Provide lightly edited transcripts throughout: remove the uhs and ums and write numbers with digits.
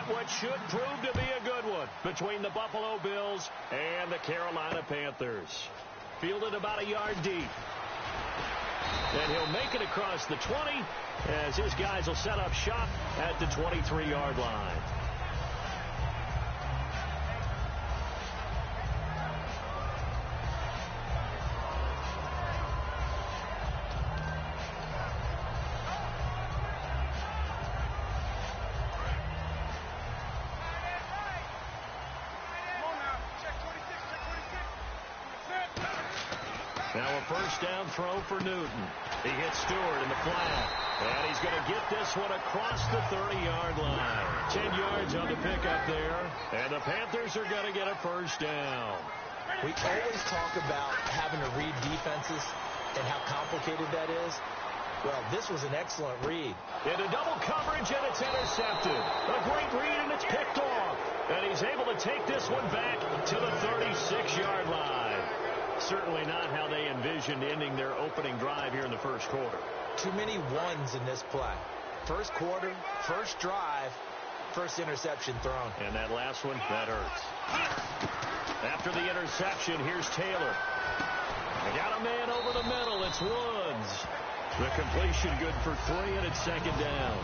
what should prove to be a good one between the Buffalo Bills and the Carolina Panthers. Fielded about a yard deep. And he'll make it across the 20 as his guys will set up shop at the 23-yard line. Now a first down throw for Newton. He hits Stewart in the flat. And he's going to get this one across the 30-yard line. 10 yards on the pickup there. And the Panthers are going to get a first down. We always talk about having to read defenses and how complicated that is. Well, this was an excellent read. Into double coverage, and it's intercepted. A great read, and it's picked off. And he's able to take this one back to the 36-yard line. Certainly not how they envisioned ending their opening drive here in the first quarter. Too many ones in this play. First quarter, first drive, first interception thrown. And that last one, that hurts. After the interception, here's Taylor. They got a man over the middle. It's Woods. The completion good for 3, and it's second down.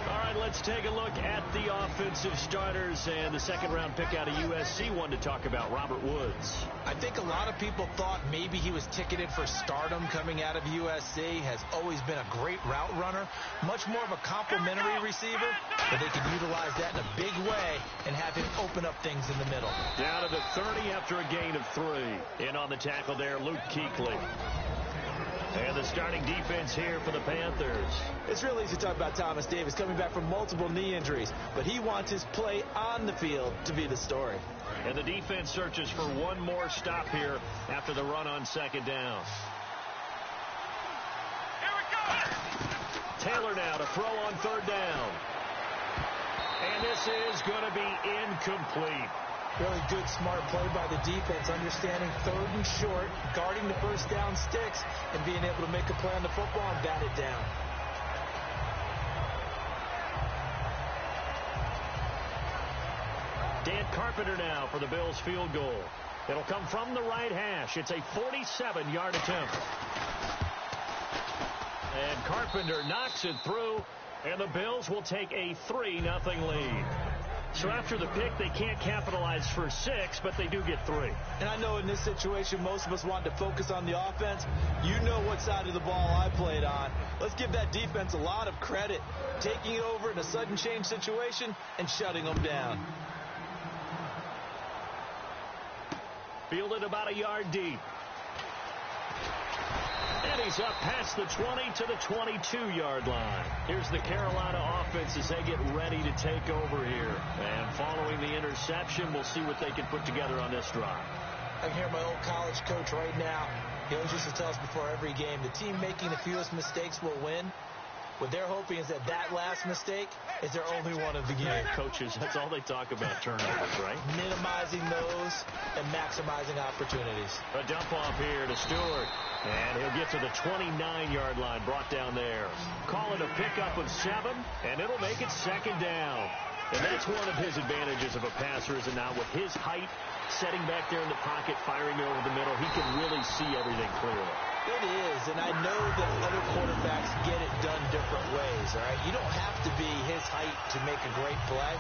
All right, let's take a look at the offensive starters and the second-round pick out of USC. One to talk about, Robert Woods. I think a lot of people thought maybe he was ticketed for stardom coming out of USC. Has always been a great route runner, much more of a complimentary receiver, but they can utilize that in a big way and have him open up things in the middle. Down to the 30 after a gain of 3. In on the tackle there, Luke Kuechly. And the starting defense here for the Panthers. It's real easy to talk about Thomas Davis coming back from multiple knee injuries, but he wants his play on the field to be the story. And the defense searches for one more stop here after the run on second down. Here we go. Taylor now to throw on third down. And this is going to be incomplete. Really good, smart play by the defense, understanding third and short, guarding the first down sticks, and being able to make a play on the football and bat it down. Dan Carpenter now for the Bills field goal. It'll come from the right hash. It's a 47-yard attempt. And Carpenter knocks it through, and the Bills will take a 3-0 lead. So after the pick, they can't capitalize for 6, but they do get 3. And I know in this situation, most of us wanted to focus on the offense. You know what side of the ball I played on. Let's give that defense a lot of credit, taking it over in a sudden change situation and shutting them down. Fielded about a yard deep. And he's up past the 20 to the 22-yard line. Here's the Carolina offense as they get ready to take over here. And following the interception, we'll see what they can put together on this drive. I can hear my old college coach right now. He always used to tell us before every game, the team making the fewest mistakes will win. What they're hoping is that last mistake is their only one of the game. Coaches, that's all they talk about, turnovers, right? Minimizing those and maximizing opportunities. A dump off here to Stewart. And he'll get to the 29-yard line, brought down there. Call it a pickup of 7, and it'll make it second down. And that's one of his advantages of a passer, is now with his height, setting back there in the pocket, firing over the middle, he can really see everything clearly. It is, and I know that other quarterbacks get it done different ways, all right? You don't have to be his height to make a great play,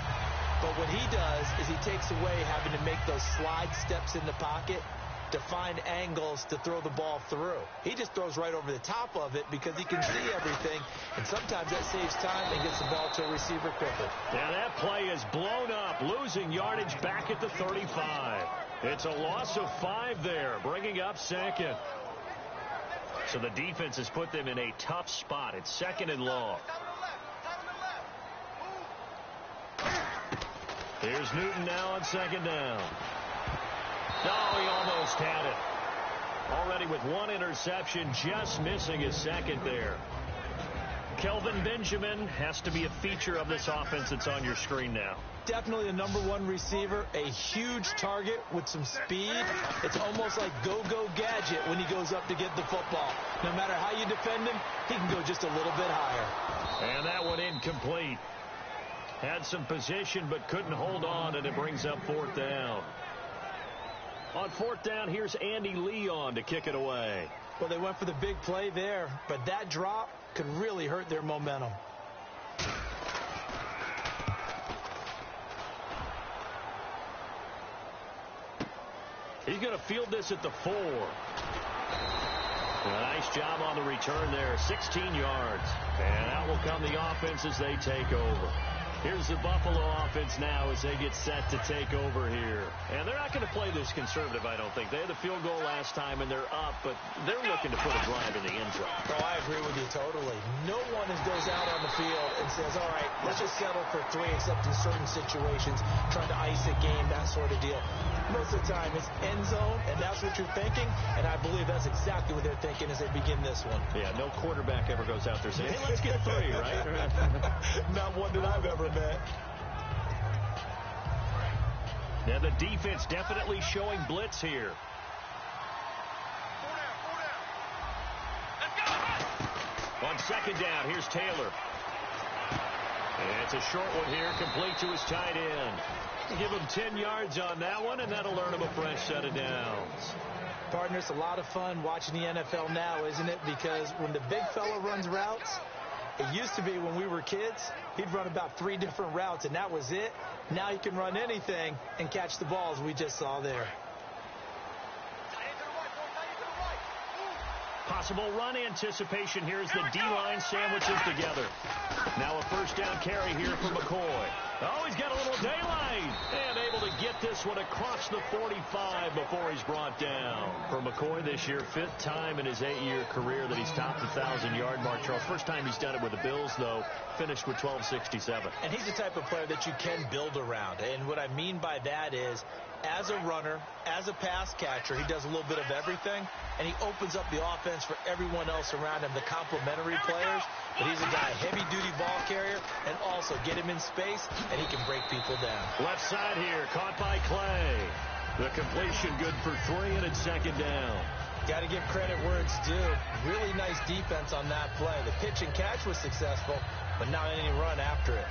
but what he does is he takes away having to make those slide steps in the pocket to find angles to throw the ball through. He just throws right over the top of it because he can see everything, and sometimes that saves time and gets the ball to a receiver quicker. Now that play is blown up, losing yardage back at the 35. It's a loss of 5 there, bringing up second. So the defense has put them in a tough spot. It's second and long. Here's Newton now on second down. No, he almost had it. Already with one interception, just missing his second there. Kelvin Benjamin has to be a feature of this offense that's on your screen now. Definitely a #1 receiver, a huge target with some speed. It's almost like go-go gadget when he goes up to get the football. No matter how you defend him, he can go just a little bit higher. And that one incomplete. Had some position but couldn't hold on, and it brings up 4th down. On 4th down, here's Andy Leon to kick it away. Well, they went for the big play there, but that drop could really hurt their momentum. He's going to field this at the 4. A nice job on the return there, 16 yards. And out will come the offense as they take over. Here's the Buffalo offense now as they get set to take over here. And they're not going to play this conservative, I don't think. They had the field goal last time, and they're up, but they're looking to put a drive in the end zone. Oh, I agree with you totally. No one goes out on the field and says, all right, let's just settle for 3, except in certain situations, trying to ice a game, that sort of deal. Most of the time, it's end zone, and that's what you're thinking, and I believe that's exactly what they're thinking as they begin this one. Yeah, no quarterback ever goes out there saying, hey, let's get 3, right? Not one that I've ever met. Now the defense definitely showing blitz here. 4 down. On 2nd down, here's Taylor. And it's a short one here, complete to his tight end. Give him 10 yards on that one, and that'll earn him a fresh set of downs. Partner, it's a lot of fun watching the NFL now, isn't it? Because when the big fella runs routes, it used to be when we were kids, he'd run about 3 different routes, and that was it. Now he can run anything and catch the balls we just saw there. Possible run anticipation here as the D-line sandwiches together. Now a 1st down carry here for McCoy. Oh, he's got a little daylight. And able to get this one across the 45 before he's brought down. For McCoy this year, 5th time in his 8-year career that he's topped the 1,000-yard mark. Charles, first time he's done it with the Bills, though, finished with 1267. And he's the type of player that you can build around. And what I mean by that is, as a runner, as a pass catcher, he does a little bit of everything, and he opens up the offense for everyone else around him, the complementary players. But he's a guy, heavy-duty ball carrier, and also get him in space, and he can break people down. Left side here, caught by Clay. The completion good for 3, and it's 2nd down. Got to give credit where it's due. Really nice defense on that play. The pitch and catch was successful, but not any run after it.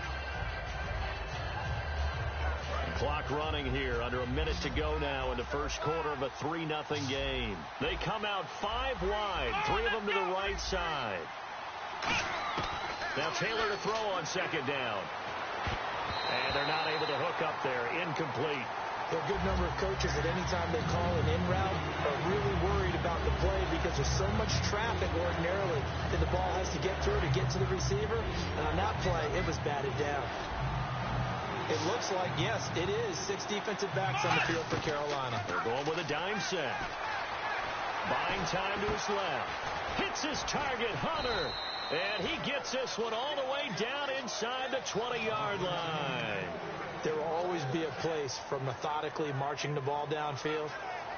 Clock running here, under a minute to go now in the first quarter of a 3-0 game. They come out 5 wide, 3 of them to the right side. Now Taylor to throw on 2nd down. And they're not able to hook up there. Incomplete. There are a good number of coaches that any time they call an in route are really worried about the play because there's so much traffic ordinarily that the ball has to get through to get to the receiver. And on that play, it was batted down. It looks like, yes, it is 6 defensive backs on the field for Carolina. They're going with a dime set. Buying time to his left. Hits his target, Hunter. And he gets this one all the way down inside the 20-yard line. There will always be a place for methodically marching the ball downfield.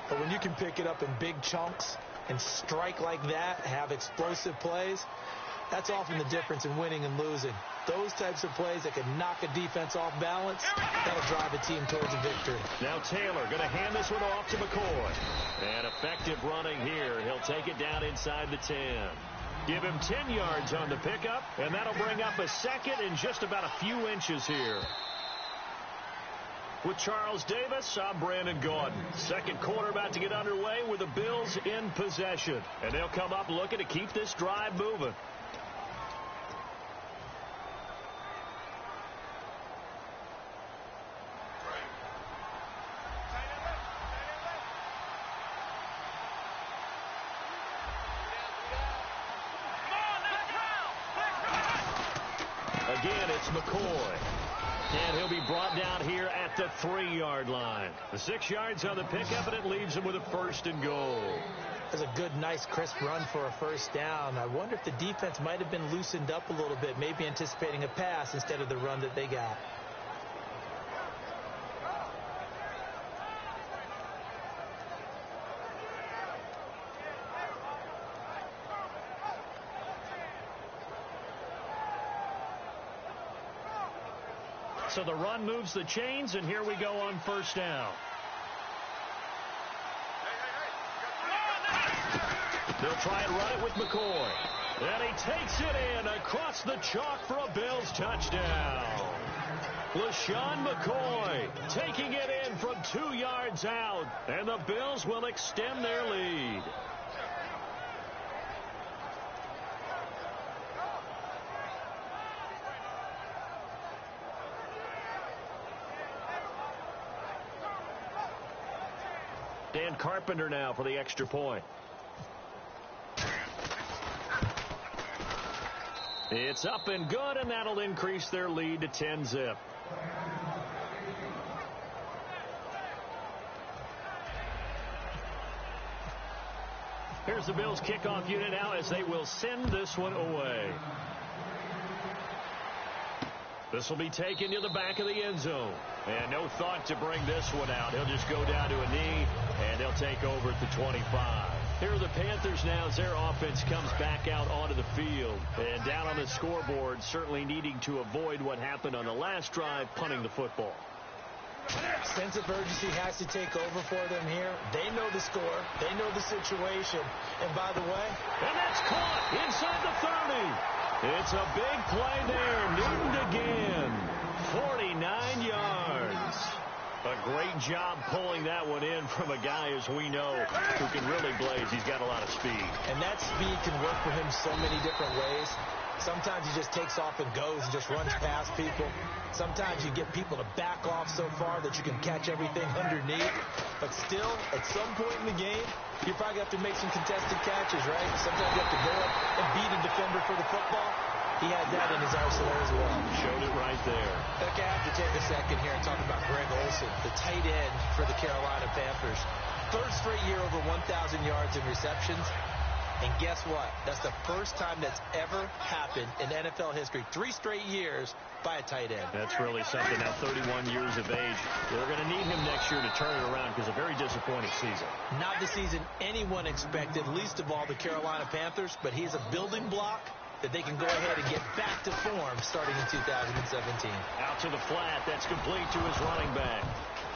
But when you can pick it up in big chunks and strike like that, have explosive plays, that's often the difference in winning and losing. Those types of plays that can knock a defense off balance, that'll drive a team towards a victory. Now Taylor going to hand this one off to McCoy. And effective running here. He'll take it down inside the 10. Give him 10 yards on the pickup, and that'll bring up a 2nd and just about a few inches here. With Charles Davis, I'm Brandon Gordon. Second quarter about to get underway with the Bills in possession. And they'll come up looking to keep this drive moving. Again, it's McCoy. And he'll be brought down here at the 3-yard line. The 6 yards on the pickup, and it leaves him with a 1st and goal. That's a good, nice, crisp run for a 1st down. I wonder if the defense might have been loosened up a little bit, maybe anticipating a pass instead of the run that they got. So the run moves the chains, and here we go on 1st down. They'll try and run it with McCoy. And he takes it in across the chalk for a Bills touchdown. LaShawn McCoy taking it in from 2 yards out, and the Bills will extend their lead. Dan Carpenter now for the extra point. It's up and good, and that'll increase their lead to 10-zip. Here's the Bills kickoff unit now as they will send this one away. This will be taken to the back of the end zone. And no thought to bring this one out. He'll just go down to a knee, and they'll take over at the 25. Here are the Panthers now as their offense comes back out onto the field. And down on the scoreboard, certainly needing to avoid what happened on the last drive, punting the football. Sense of urgency has to take over for them here. They know the score. They know the situation. And by the way... And that's caught inside the 30. It's a big play there. Newton again. 49 yards. A great job pulling that one in from a guy, as we know, who can really blaze. He's got a lot of speed. And that speed can work for him so many different ways. Sometimes he just takes off and goes and just runs past people. Sometimes you get people to back off so far that you can catch everything underneath. But still, at some point in the game, you probably have to make some contested catches, right? Sometimes you have to go up and beat a defender for the football. He has that in his arsenal as well. Showed it right there. I have to take a second here and talk about Greg Olsen, the tight end for the Carolina Panthers. Third straight year over 1,000 yards in receptions. And guess what? That's the first time that's ever happened in NFL history. 3 straight years by a tight end. That's really something. Now 31 years of age. They're going to need him next year to turn it around because a very disappointing season. Not the season anyone expected, least of all the Carolina Panthers, but he's a building block that they can go ahead and get back to form starting in 2017. Out to the flat. That's complete to his running back.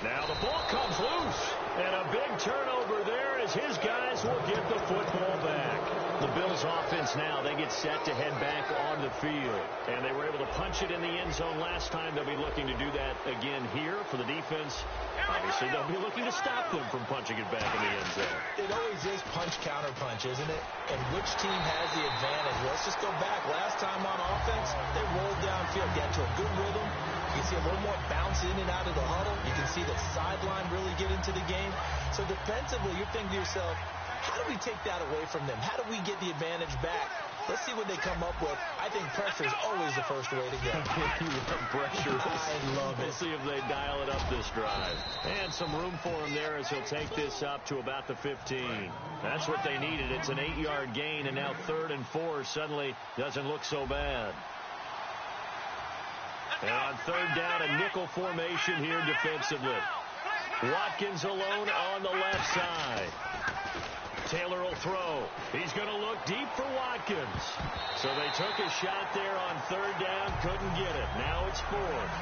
Now the ball comes loose. And a big turnover there as his guys will get the football back. The Bills offense now, they get set to head back on the field. And they were able to punch it in the end zone last time. They'll be looking to do that again here for the defense. Obviously, they'll be looking to stop them from punching it back in the end zone. It always is punch-counter-punch, isn't it? And which team has the advantage? Let's just go back. Last time on offense, they rolled downfield, got to a good rhythm. You can see a little more bounce in and out of the huddle. You can see the sideline really get into the game. So defensively, you're thinking to yourself, how do we take that away from them? How do we get the advantage back? Let's see what they come up with. I think pressure is always the first way to go. You love pressure. I love it. We'll see if they dial it up this drive. And some room for him there as he'll take this up to about the 15. That's what they needed. It's an 8-yard gain, and now 3rd and 4 suddenly doesn't look so bad. And on 3rd down, a nickel formation here defensively. Watkins alone on the left side. Taylor will throw. He's going to look deep for Watkins. So they took a shot there on 3rd down, couldn't get it. Now it's 4th.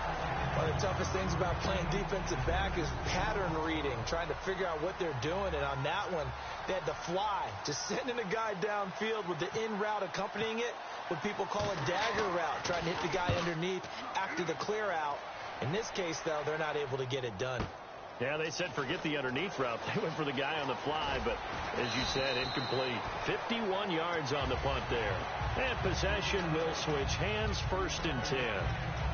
One of the toughest things about playing defensive back is pattern reading, trying to figure out what they're doing. And on that one, they had to fly, just sending a guy downfield with the in route accompanying it, what people call a dagger route, trying to hit the guy underneath after the clear out. In this case, though, they're not able to get it done. Yeah, they said forget the underneath route. They went for the guy on the fly, but as you said, incomplete. 51 yards on the punt there. And possession will switch hands, 1st and 10.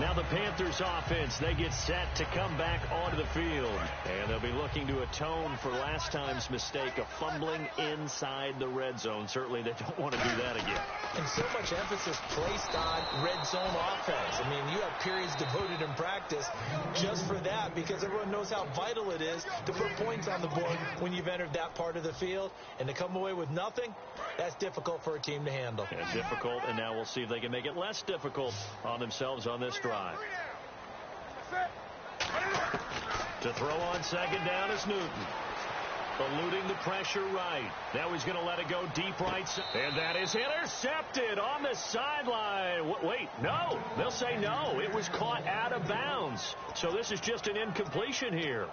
Now the Panthers offense, they get set to come back onto the field. And they'll be looking to atone for last time's mistake of fumbling inside the red zone. Certainly they don't want to do that again. And so much emphasis placed on red zone offense. I mean, you have periods devoted in practice just for that because everyone knows how vital it is to put points on the board when you've entered that part of the field. And to come away with nothing, that's difficult for a team to handle. Yeah, difficult, and now we'll see if they can make it less difficult on themselves on this drive. To throw on 2nd down is Newton. Eluding the pressure right. Now he's going to let it go deep right. And that is intercepted on the sideline. Wait, no. They'll say no. It was caught out of bounds. So this is just an incompletion here.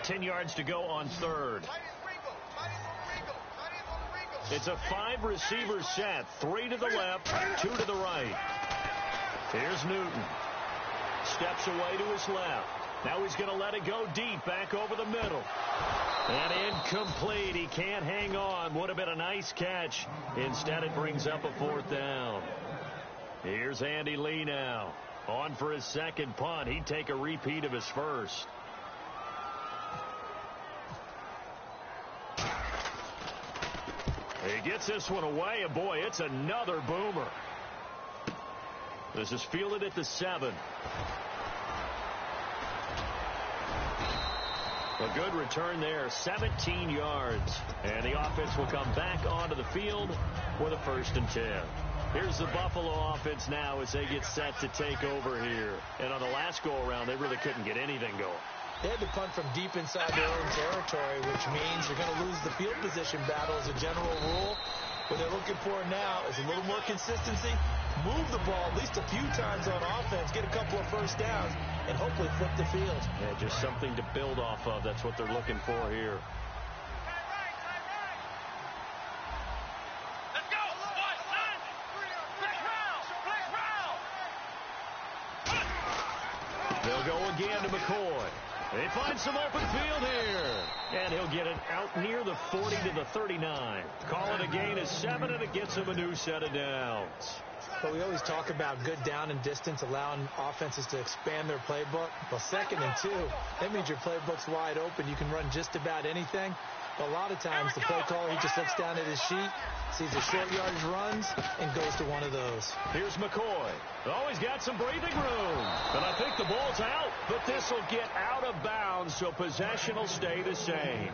10 yards to go on 3rd. It's a 5-receiver set. 3 to the left, 2 to the right. Here's Newton. Steps away to his left. Now he's going to let it go deep, back over the middle. And incomplete. He can't hang on. Would have been a nice catch. Instead, it brings up a 4th down. Here's Andy Lee now. On for his second punt. He'd take a repeat of his first. He gets this one away, and boy, it's another boomer. This is fielded at the 7. A good return there, 17 yards. And the offense will come back onto the field with a 1st and 10. Here's the Buffalo offense now as they get set to take over here. And on the last go-around, they really couldn't get anything going. They had to punt from deep inside their own territory, which means you're going to lose the field position battle as a general rule. What they're looking for now is a little more consistency, move the ball at least a few times on offense, get a couple of 1st downs, and hopefully flip the field. Yeah, just something to build off of. That's what they're looking for here. Let's go. They'll go again to McCoy. They find some open field here. And he'll get it out near the 40 to the 39. Call it a gain of 7, and it gets him a new set of downs. But we always talk about good down and distance, allowing offenses to expand their playbook. Well, 2nd and 2, that means your playbook's wide open. You can run just about anything. But a lot of times, the play caller, he just looks down at his sheet, sees the short yardage runs, and goes to one of those. Here's McCoy. Oh, he's got some breathing room. And I think the ball's out, but this will get out of bounds, so possession will stay the same.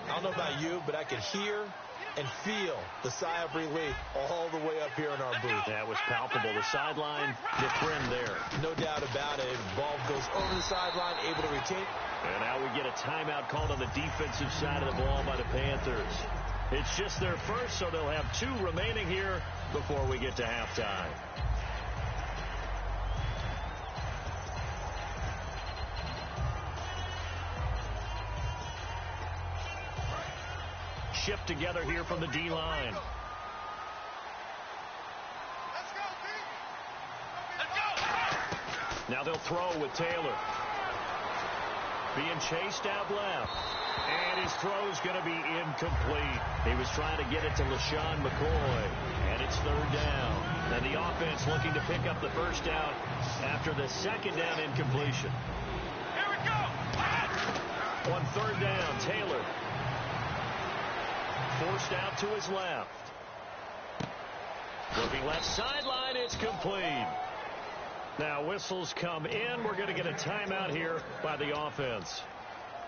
I don't know about you, but I could hear and feel the sigh of relief all the way up here in our booth. That was palpable. The sideline, the trim there. No doubt about it. The ball goes over the sideline, able to retain. And now we get a timeout called on the defensive side of the ball by the Panthers. It's just their first, so they'll have 2 remaining here before we get to halftime. Shift together here from the D-line. Let's go, D. Let's go. Now they'll throw with Taylor. Being chased out left. And his throw's going to be incomplete. He was trying to get it to LaShawn McCoy. And it's 3rd down. And the offense looking to pick up the 1st down after the 2nd down incompletion. Here we go. On 3rd down, Taylor. Forced out to his left. Looking left sideline, it's complete. Now whistles come in. We're going to get a timeout here by the offense.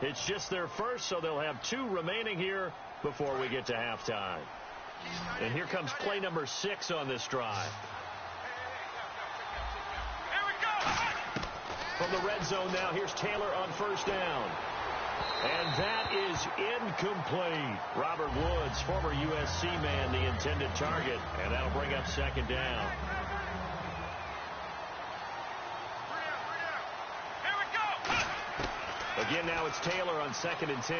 It's just their first, so they'll have 2 remaining here before we get to halftime. And here comes play number 6 on this drive. Here we go. From the red zone now, here's Taylor on 1st down. And that is incomplete. Robert Woods, former USC man, the intended target. And that'll bring up 2nd down. Here we go. Again, now it's Taylor on 2nd and 10.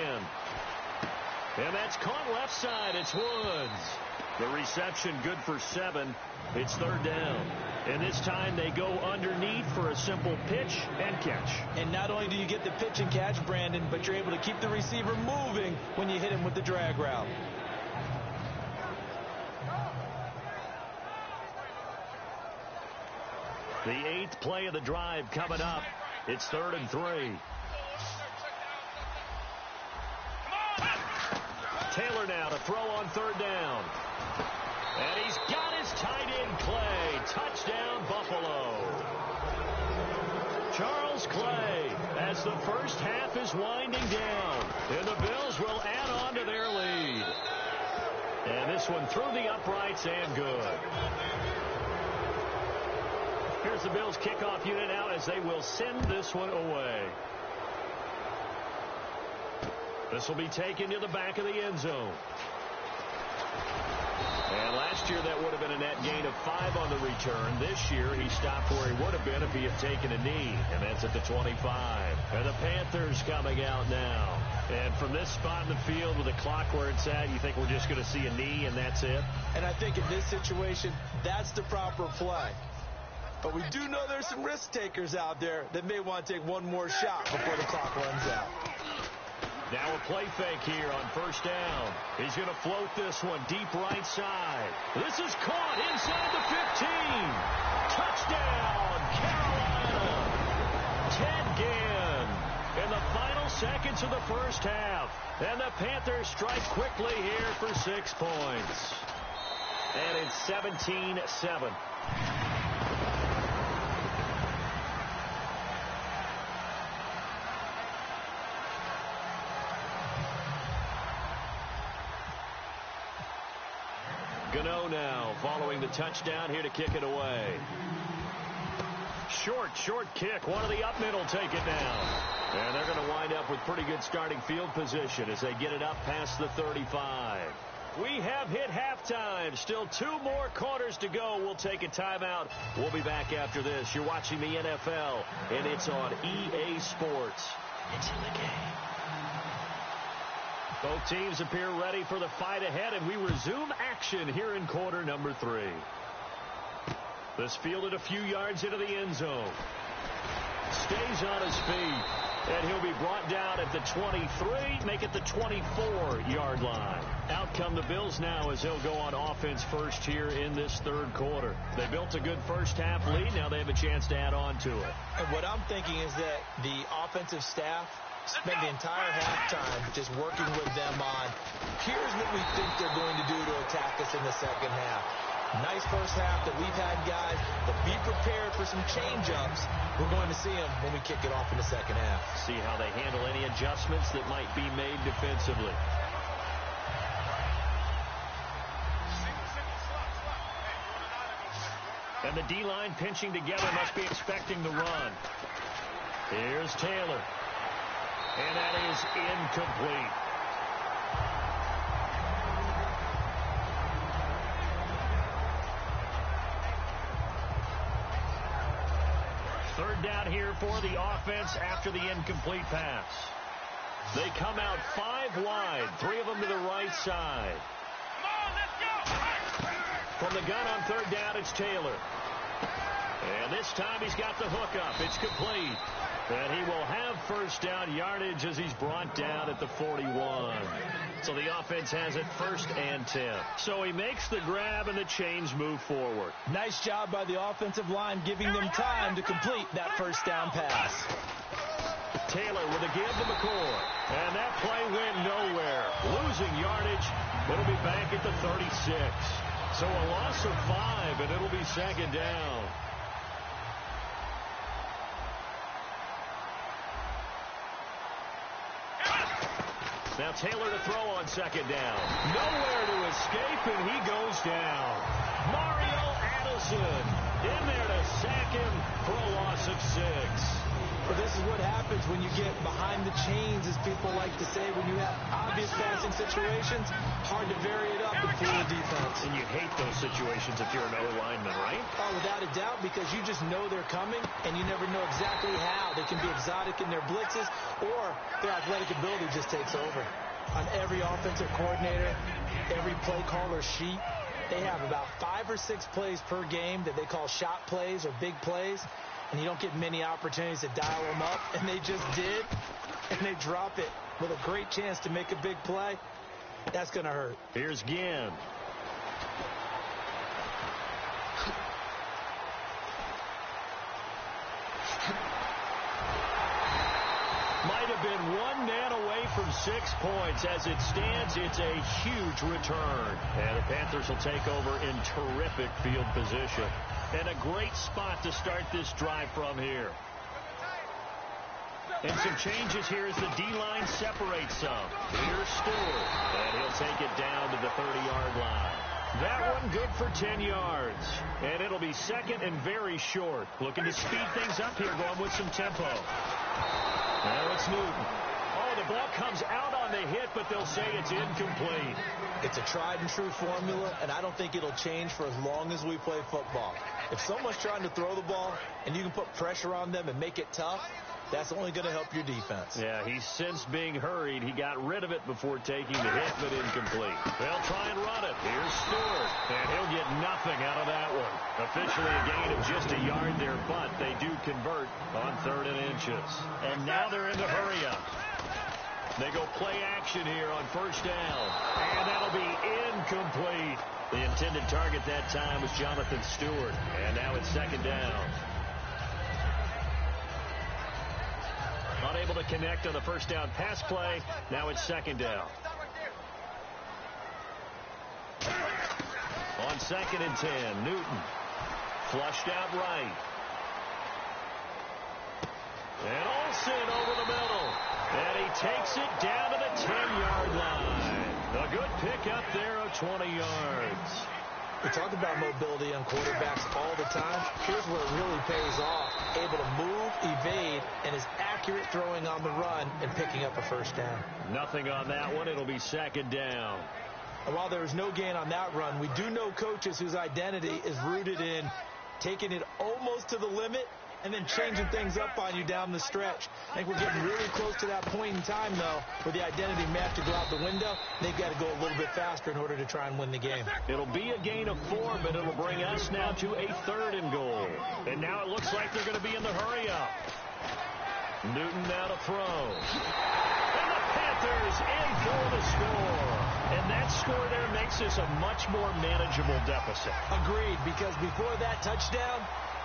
And that's caught left side. It's Woods. The reception good for 7. It's 3rd down. And this time they go underneath for a simple pitch and catch. And not only do you get the pitch and catch, Brandon, but you're able to keep the receiver moving when you hit him with the drag route. The 8th play of the drive coming up. It's 3rd and 3. Taylor now to throw on 3rd down. And he's got his tight end Clay. Touchdown, Buffalo. Charles Clay, as the first half is winding down. And the Bills will add on to their lead. And this one through the uprights and good. Here's the Bills kickoff unit out as they will send this one away. This will be taken to the back of the end zone. And And last year, that would have been a net gain of 5 on the return. This year, he stopped where he would have been if he had taken a knee, and that's at the 25. And the Panthers coming out now. And from this spot in the field with the clock where it's at, you think we're just going to see a knee and that's it? And I think in this situation, that's the proper play. But we do know there's some risk takers out there that may want to take one more shot before the clock runs out. Now a play fake here on first down. He's going to float this one deep right side. This is caught inside the 15. Touchdown, Carolina. Ted Ginn in the final seconds of the first half. And the Panthers strike quickly here for 6 points. And it's 17-7. Gano now following the touchdown here to kick it away. Short kick. One of the up mid will take it now. And they're going to wind up with pretty good starting field position as they get it up past the 35. We have hit halftime. Still 2 more quarters to go. We'll take a timeout. We'll be back after this. You're watching the NFL, and it's on EA Sports. It's in the game. Both teams appear ready for the fight ahead, and we resume action here in quarter number 3. This fielded a few yards into the end zone. Stays on his feet, and he'll be brought down at the 23, make it the 24-yard line. Out come the Bills now as they'll go on offense first here in this third quarter. They built a good first-half lead. Now they have a chance to add on to it. And what I'm thinking is that the offensive staff spent the entire halftime just working with them on, here's what we think they're going to do to attack us in the second half. Nice first half that we've had, guys, but be prepared for some change-ups. We're going to see them when we kick it off in the second half. See how they handle any adjustments that might be made defensively. And the D-line pinching together must be expecting the run. Here's Taylor. And that is incomplete. Third down here for the offense after the incomplete pass. They come out 5 wide, 3 of them to the right side. From the gun on third down, it's Taylor. And this time he's got the hook up. It's complete. And he will have first down yardage as he's brought down at the 41. So the offense has it 1st and 10. So he makes the grab and the chains move forward. Nice job by the offensive line giving them time to complete that first down pass. Taylor with a give to McCoy. And that play went nowhere. Losing yardage, but it'll be back at the 36. So a loss of 5, and it'll be 2nd down. Now Taylor to throw on 2nd down. Nowhere to escape, and he goes down. Mario Addison in there to sack him for a loss of 6. But this is what happens when you get behind the chains, as people like to say, when you have obvious passing situations. Hard to vary it up and fool the defense. And you hate those situations if you're an O-lineman, right? Oh, without a doubt, because you just know they're coming, and you never know exactly how. They can be exotic in their blitzes, or their athletic ability just takes over. On every offensive coordinator, every play caller sheet, they have about 5 or 6 plays per game that they call shot plays or big plays. And you don't get many opportunities to dial them up, and they just did, and they drop it with a great chance to make a big play. That's going to hurt. Here's Ginn. Might have been 1 man away from 6 points. As it stands, it's a huge return. And the Panthers will take over in terrific field position. And a great spot to start this drive from here. And some changes here as the D-line separates some. Here's Stewart. And he'll take it down to the 30-yard line. That one good for 10 yards. And it'll be 2nd and very short. Looking to speed things up here, going with some tempo. Now it's Newton. Oh, the ball comes out on the hit, but they'll say it's incomplete. It's a tried-and-true formula, and I don't think it'll change for as long as we play football. If someone's trying to throw the ball and you can put pressure on them and make it tough, that's only going to help your defense. Yeah, he's since being hurried. He got rid of it before taking the hit, but incomplete. They'll try and run it. Here's Stewart, and he'll get nothing out of that one. Officially a gain of just a yard there, but they do convert on 3rd and inches. And now they're in the hurry-up. They go play action here on 1st down, and that'll be incomplete. The intended target that time was Jonathan Stewart, and now it's 2nd down. Unable to connect on the 1st down pass play. Now it's 2nd down. On 2nd and 10, Newton flushed out right. And Olsen over the middle. And he takes it down to the 10-yard line. A good pickup there of 20 yards. We talk about mobility on quarterbacks all the time. Here's where it really pays off. Able to move, evade, and is accurate throwing on the run and picking up a 1st down. Nothing on that one. It'll be 2nd down. And while there was no gain on that run, we do know coaches whose identity is rooted in taking it almost to the limit and then changing things up on you down the stretch. I think we're getting really close to that point in time, though, where the identity may have to go out the window. They've got to go a little bit faster in order to try and win the game. It'll be a gain of 4, but it'll bring us now to a 3rd and goal. And now it looks like they're going to be in the hurry-up. Newton now to throw. And the Panthers in for the score. And that score there makes this a much more manageable deficit. Agreed, because before that touchdown,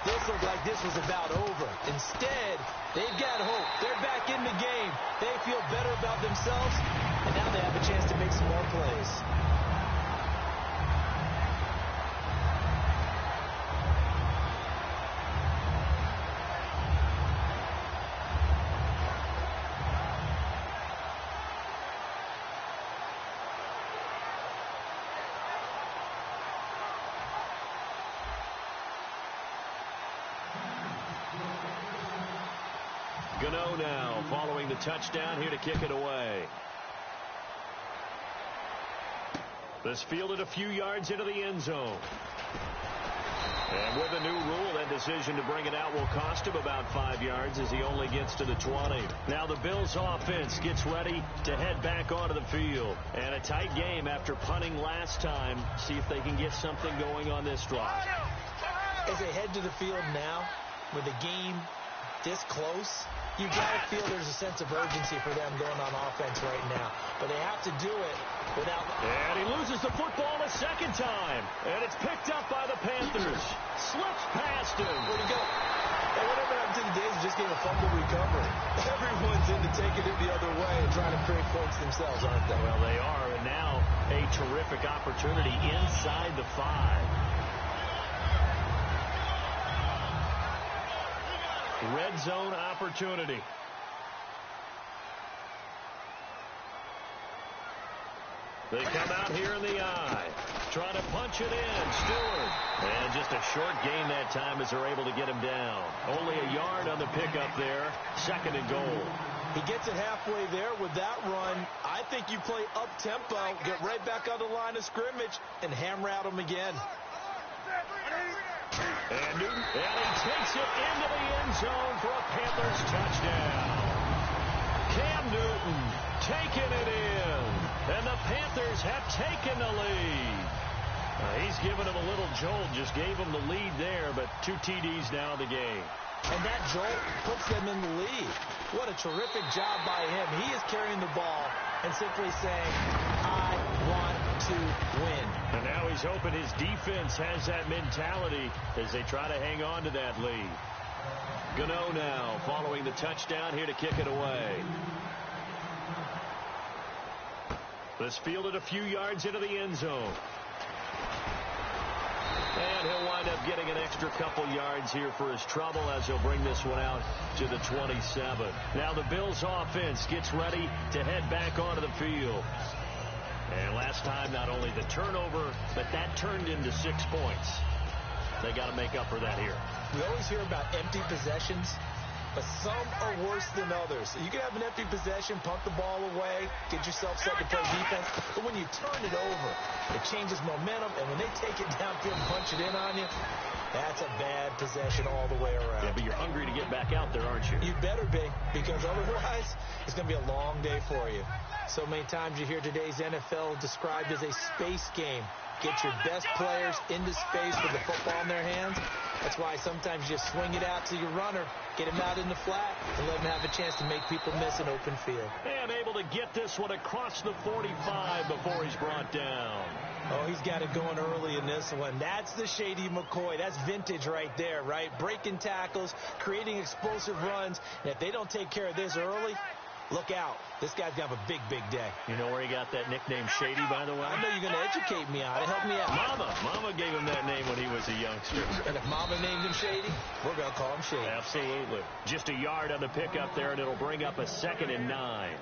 this looked like this was about over. Instead, they've got hope. They're back in the game. They feel better about themselves, and now they have a chance to make some more plays. Gano now following the touchdown here to kick it away. This fielded a few yards into the end zone. And with a new rule, that decision to bring it out will cost him about 5 yards as he only gets to the 20. Now the Bills offense gets ready to head back onto the field. And a tight game after punting last time. See if they can get something going on this drive. As they head to the field now, with the game this close, you've got to feel there's a sense of urgency for them going on offense right now. But they have to do it without... And he loses the football a 2nd time. And it's picked up by the Panthers. Slips past him. Where'd he go? Hey, whatever happened to the days of just getting a fumble recovery? Everyone's into taking it the other way and trying to create points themselves, aren't they? Well, they are. And now a terrific opportunity inside the 5. Red zone opportunity. They come out here in the eye. Trying to punch it in. Stewart. And just a short gain that time as they're able to get him down. Only a yard on the pickup there. 2nd and goal. He gets it halfway there with that run. I think you play up-tempo, get right back on the line of scrimmage, and hammer at him again. And Newton, and he takes it into the end zone for a Panthers touchdown. Cam Newton taking it in. And the Panthers have taken the lead. He's given him a little jolt, just gave him the lead there, but 2 TDs now in the game. And that jolt puts them in the lead. What a terrific job by him. He is carrying the ball and simply saying, I want to win. And now he's hoping his defense has that mentality as they try to hang on to that lead. Gano now following the touchdown here to kick it away. This fielded a few yards into the end zone. And he'll wind up getting an extra couple yards here for his trouble as he'll bring this one out to the 27. Now the Bills offense gets ready to head back onto the field. And last time, not only the turnover, but that turned into 6 points. They got to make up for that here. We always hear about empty possessions. but some are worse than others. You can have an empty possession, punt the ball away, get yourself set to play defense, but when you turn it over, it changes momentum, and when they take it downfield and punch it in on you, that's a bad possession all the way around. Yeah, but you're hungry to get back out there, aren't you? You better be, because otherwise it's going to be a long day for you. So many times you hear today's NFL described as a space game. Get your best players into space with the football in their hands. That's why sometimes you just swing it out to your runner, get him out in the flat, and let him have a chance to make people miss an open field. And able to get this one across the 45 before he's brought down. Oh, he's got it going early in this one. That's the Shady McCoy. That's vintage right there, right? Breaking tackles, creating explosive runs. And if they don't take care of this early, look out. This guy's going to have a big, big day. You know where he got that nickname Shady, by the way? I know you're going to educate me on it. Help me out. Mama gave him that name when he was a youngster. And if Mama named him Shady, we're going to call him Shady. Absolutely. Just a yard on the pickup there, and it'll bring up a 2nd and 9.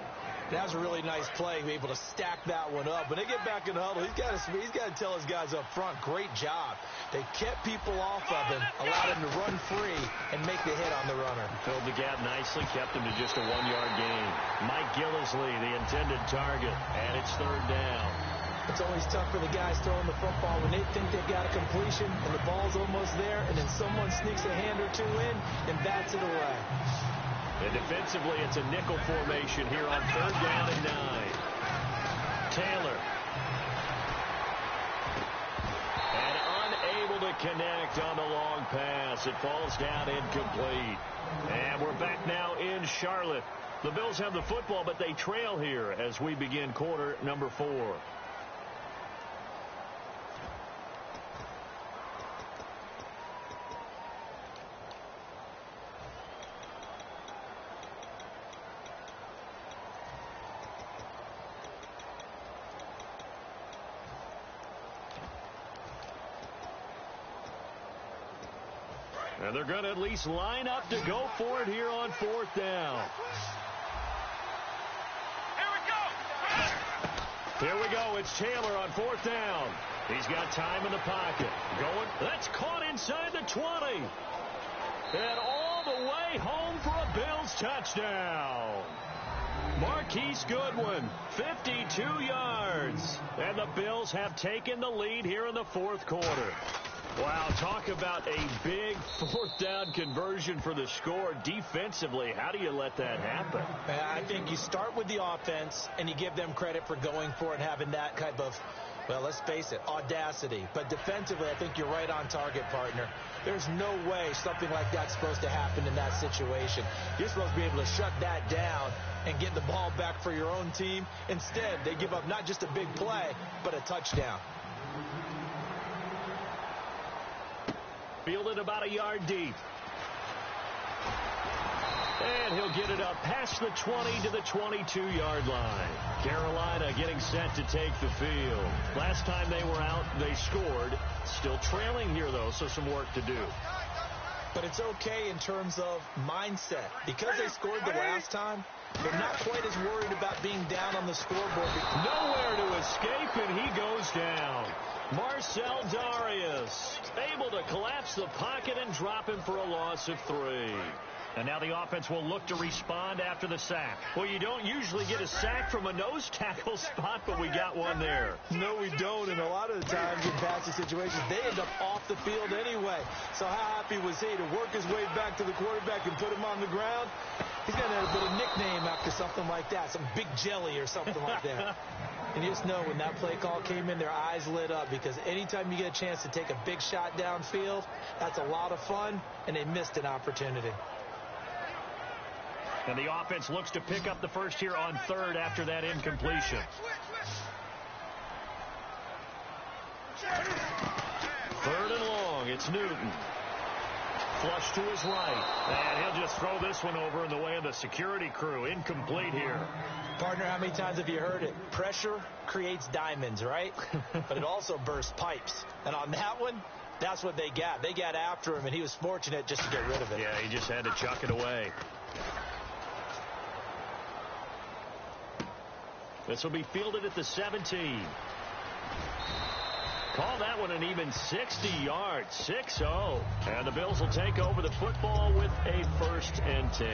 That was a really nice play, be able to stack that one up. When they get back in the huddle, he's got to tell his guys up front, great job. They kept people off of him, allowed him to run free, and make the hit on the runner. Filled the gap nicely, kept him to just a 1-yard gain. Mike Gillisley, the intended target, and it's 3rd down. It's always tough for the guys throwing the football when they think they've got a completion, and the ball's almost there, and then someone sneaks a hand or two in and bats it away. And defensively, it's a nickel formation here on 3rd down and 9. Taylor. And unable to connect on the long pass. It falls down incomplete. And we're back now in Charlotte. The Bills have the football, but they trail here as we begin quarter number 4. And they're going to at least line up to go for it here on 4th down. Here we go. It's Taylor on 4th down. He's got time in the pocket. Going. That's caught inside the 20. And all the way home for a Bills touchdown. Marquise Goodwin, 52 yards. And the Bills have taken the lead here in the 4th quarter. Wow, talk about a big 4th down conversion for the score. Defensively, how do you let that happen? I think you start with the offense, and you give them credit for going for it and having that type of, well, let's face it, audacity. But defensively, I think you're right on target, partner. There's no way something like that's supposed to happen in that situation. You're supposed to be able to shut that down and get the ball back for your own team. Instead, they give up not just a big play, but a touchdown. Fielded about a yard deep. And he'll get it up past the 20 to the 22-yard line. Carolina getting set to take the field. Last time they were out, they scored. Still trailing here, though, so some work to do. But it's okay in terms of mindset. Because they scored the last time, they're not quite as worried about being down on the scoreboard. Nowhere to escape, and he goes down. Marcel Darius able to collapse the pocket and drop him for a loss of 3. And now the offense will look to respond after the sack. Well, you don't usually get a sack from a nose tackle spot, but we got one there. No, we don't. And a lot of the times in passing situations, they end up off the field anyway. So how happy was he to work his way back to the quarterback and put him on the ground? He's going to put a nickname after something like that, some big jelly or something like that. And you just know when that play call came in, their eyes lit up, because anytime you get a chance to take a big shot downfield, that's a lot of fun, and they missed an opportunity. And the offense looks to pick up the first here on 3rd after that incompletion. 3rd and long. It's Newton. Flush to his right. And he'll just throw this one over in the way of the security crew. Incomplete here. Partner, how many times have you heard it? Pressure creates diamonds, right? But it also bursts pipes. And on that one, that's what they got. They got after him, and he was fortunate just to get rid of it. Yeah, he just had to chuck it away. This will be fielded at the 17. Call that one an even 60 yards, 6-0. And the Bills will take over the football with a 1st and 10.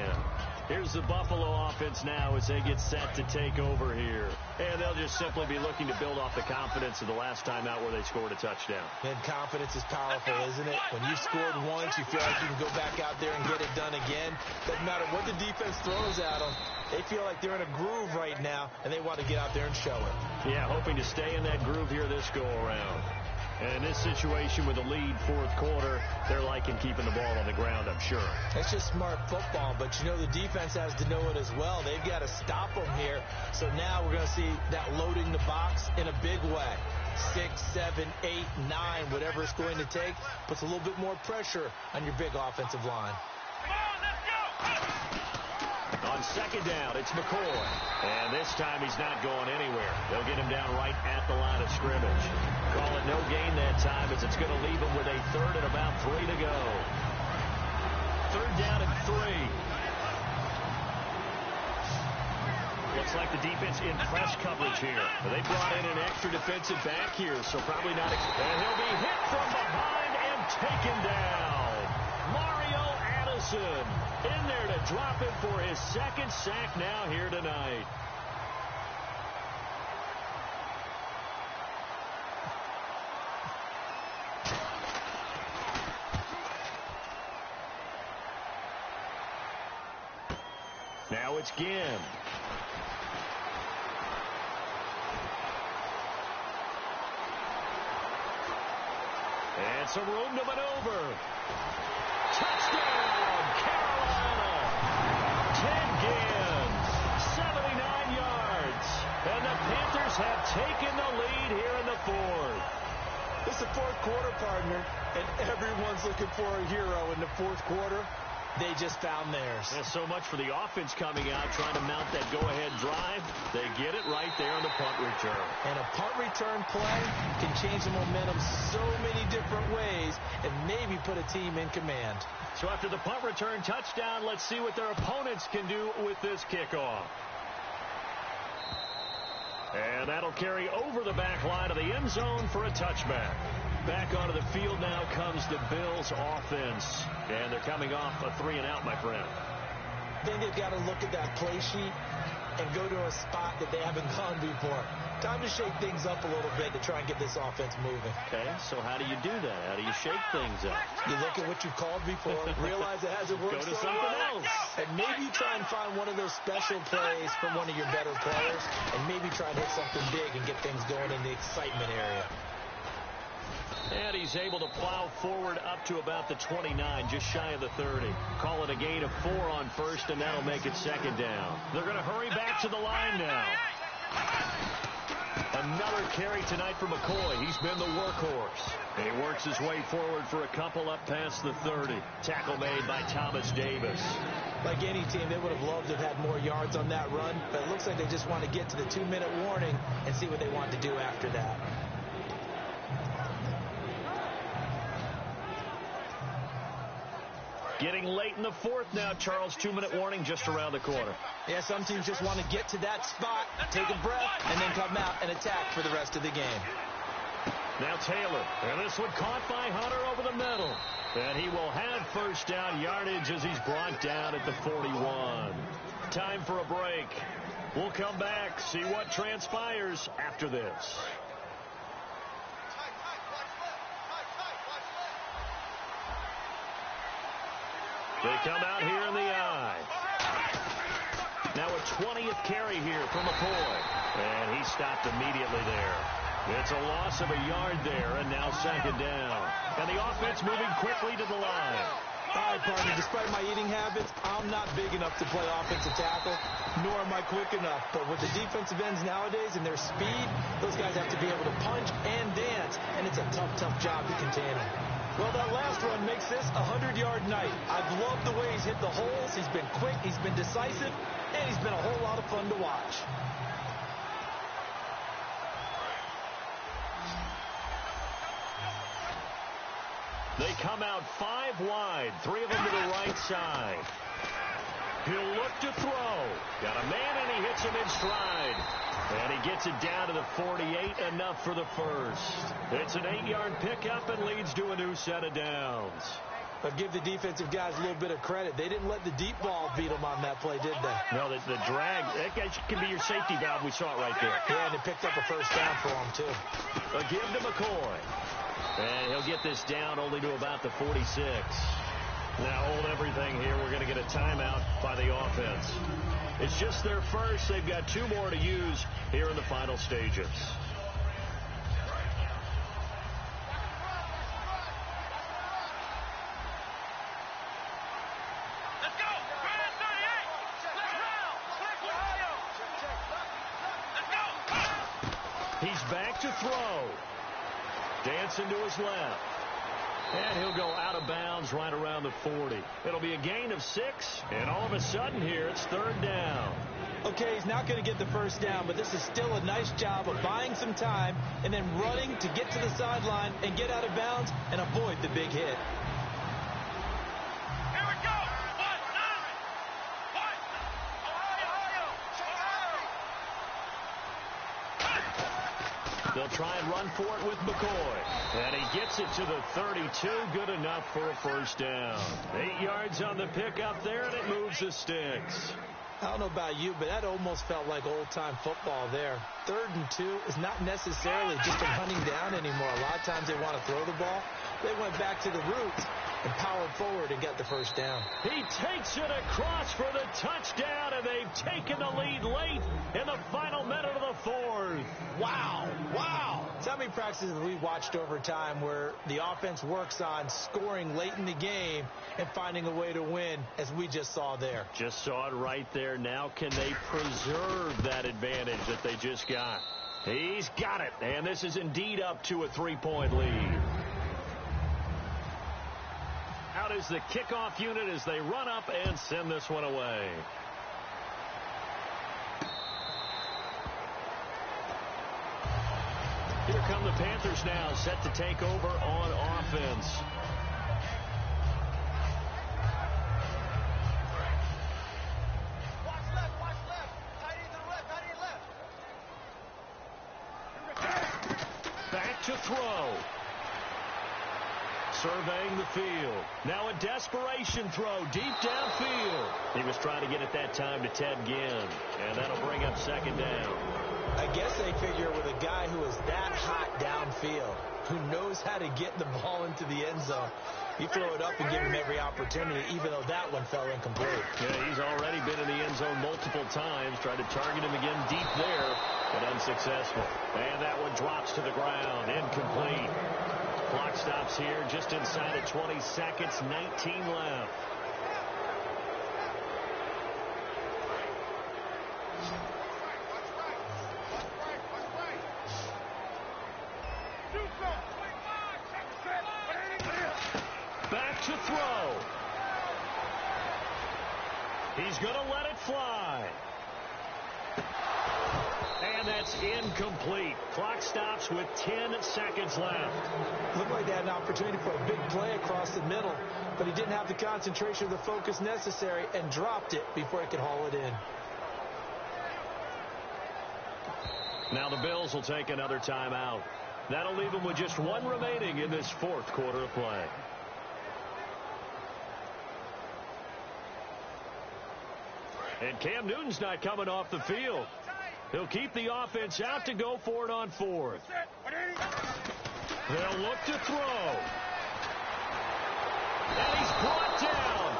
Here's the Buffalo offense now as they get set to take over here. And they'll just simply be looking to build off the confidence of the last time out where they scored a touchdown. And confidence is powerful, isn't it? When you scored once, you feel like you can go back out there and get it done again. Doesn't matter what the defense throws at them. They feel like they're in a groove right now, and they want to get out there and show it. Yeah, hoping to stay in that groove here this go-around. And in this situation with a lead 4th quarter, they're liking keeping the ball on the ground, I'm sure. It's just smart football, but you know the defense has to know it as well. They've got to stop them here. So now we're going to see that loading the box in a big way. 6, 7, 8, 9, whatever it's going to take, puts a little bit more pressure on your big offensive line. On 2nd down, it's McCoy. And this time he's not going anywhere. They'll get him down right at the line of scrimmage. Call it no gain that time as it's going to leave him with a 3rd and about 3 to go. 3rd down and 3. Looks like the defense in press coverage here. They brought in an extra defensive back here, so probably not. And he'll be hit from behind and taken down. Mario Addison in there to drop him for his 2nd sack now here tonight. Now it's Ginn. And some room to maneuver. Touchdown, Carolina. Ted Ginn, 79 yards. And the Panthers have taken the lead here in the 4th. It's the 4th quarter, partner, and everyone's looking for a hero in the 4th quarter. They just found theirs. There's so much for the offense coming out, trying to mount that go-ahead drive. They get it right there on the punt return. And a punt return play can change the momentum so many different ways and maybe put a team in command. So after the punt return touchdown, let's see what their opponents can do with this kickoff. And that'll carry over the back line of the end zone for a touchback. Back onto the field now comes the Bills offense. And they're coming off a 3-and-out, my friend. I think they've got to look at that play sheet and go to a spot that they haven't gone before. Time to shake things up a little bit to try and get this offense moving. Okay, so how do you do that? How do you shake things up? You look at what you've called before, realize it hasn't worked. Go to something else. And maybe try and find one of those special plays from one of your better players, and maybe try and hit something big and get things going in the excitement area. And he's able to plow forward up to about the 29, just shy of the 30. Call it a gain of 4 on 1st, and that'll make it 2nd down. They're going to hurry back to the line now. Another carry tonight for McCoy. He's been the workhorse. And he works his way forward for a couple up past the 30. Tackle made by Thomas Davis. Like any team, they would have loved to have had more yards on that run, but it looks like they just want to get to the 2-minute warning and see what they want to do after that. Getting late in the 4th now, Charles. 2-minute warning just around the corner. Yeah, some teams just want to get to that spot, take a breath, and then come out and attack for the rest of the game. Now Taylor, and this one caught by Hunter over the middle. And he will have 1st down yardage as he's brought down at the 41. Time for a break. We'll come back, see what transpires after this. They come out here in the eye. Now a 20th carry here for McCoy. And he stopped immediately there. It's a loss of a yard there, and now 2nd down. And the offense moving quickly to the line. All right, partner, despite my eating habits, I'm not big enough to play offensive tackle, nor am I quick enough. But with the defensive ends nowadays and their speed, those guys have to be able to punch and dance, and it's a tough, tough job to contain them. Well, that last run makes this a 100-yard night. I've loved the way he's hit the holes. He's been quick, he's been decisive, and he's been a whole lot of fun to watch. They come out 5 wide, 3 of them to the right side. He'll look to throw. Got a man, and he hits him in stride. And he gets it down to the 48, enough for the first. It's an 8-yard pickup and leads to a new set of downs. But give the defensive guys a little bit of credit. They didn't let the deep ball beat them on that play, did they? No, the drag, that can be your safety valve. We saw it right there. Yeah, and it picked up a first down for him, too. A give to McCoy. And he'll get this down only to about the 46. Now hold everything here. We're going to get a timeout by the offense. It's just their first. They've got 2 more to use here in the final stages. Let's go. Grand 38. Let's go. He's back to throw. Dancing to his left. And he'll go out of bounds right around the 40. It'll be a gain of 6, and all of a sudden here, it's 3rd down. Okay, he's not going to get the first down, but this is still a nice job of buying some time and then running to get to the sideline and get out of bounds and avoid the big hit. Here we go. 1-9. Ohio. They'll try and run for it with McCoy. And he gets it to the 32. Good enough for a first down. 8 yards on the pickup there, and it moves the sticks. I don't know about you, but that almost felt like old-time football there. 3rd and 2 is not necessarily just a running down anymore. A lot of times they want to throw the ball. They went back to the roots and powered forward and got the first down. He takes it across for the touchdown, and they've taken the lead late in the final minute of the 4th. Wow. Wow. So how many practices have we watched over time where the offense works on scoring late in the game and finding a way to win, as we just saw there? Just saw it right there. Now can they preserve that advantage that they just got? He's got it, and this is indeed up to a 3-point lead. Out is the kickoff unit as they run up and send this one away. Here come the Panthers now, set to take over on offense. Watch left. Tight end to the left. Back to throw. Surveying the field. Now a desperation throw deep downfield. He was trying to get it that time to Ted Ginn. And that'll bring up 2nd down. I guess they figure with a guy who is that hot downfield, who knows how to get the ball into the end zone, you throw it up and give him every opportunity, even though that one fell incomplete. Yeah, he's already been in the end zone multiple times. Tried to target him again deep there, but unsuccessful. And that one drops to the ground. Incomplete. Clock stops here just inside of 20 seconds, 19 left. Back to throw. He's going to let it fly. And that's incomplete. Clock stops with 10 seconds left. Looked like they had an opportunity for a big play across the middle, but he didn't have the concentration or the focus necessary and dropped it before he could haul it in. Now the Bills will take another timeout. That'll leave them with just 1 remaining in this 4th quarter of play. And Cam Newton's not coming off the field. He'll keep the offense out to go for it on 4th. They'll look to throw. And he's brought down.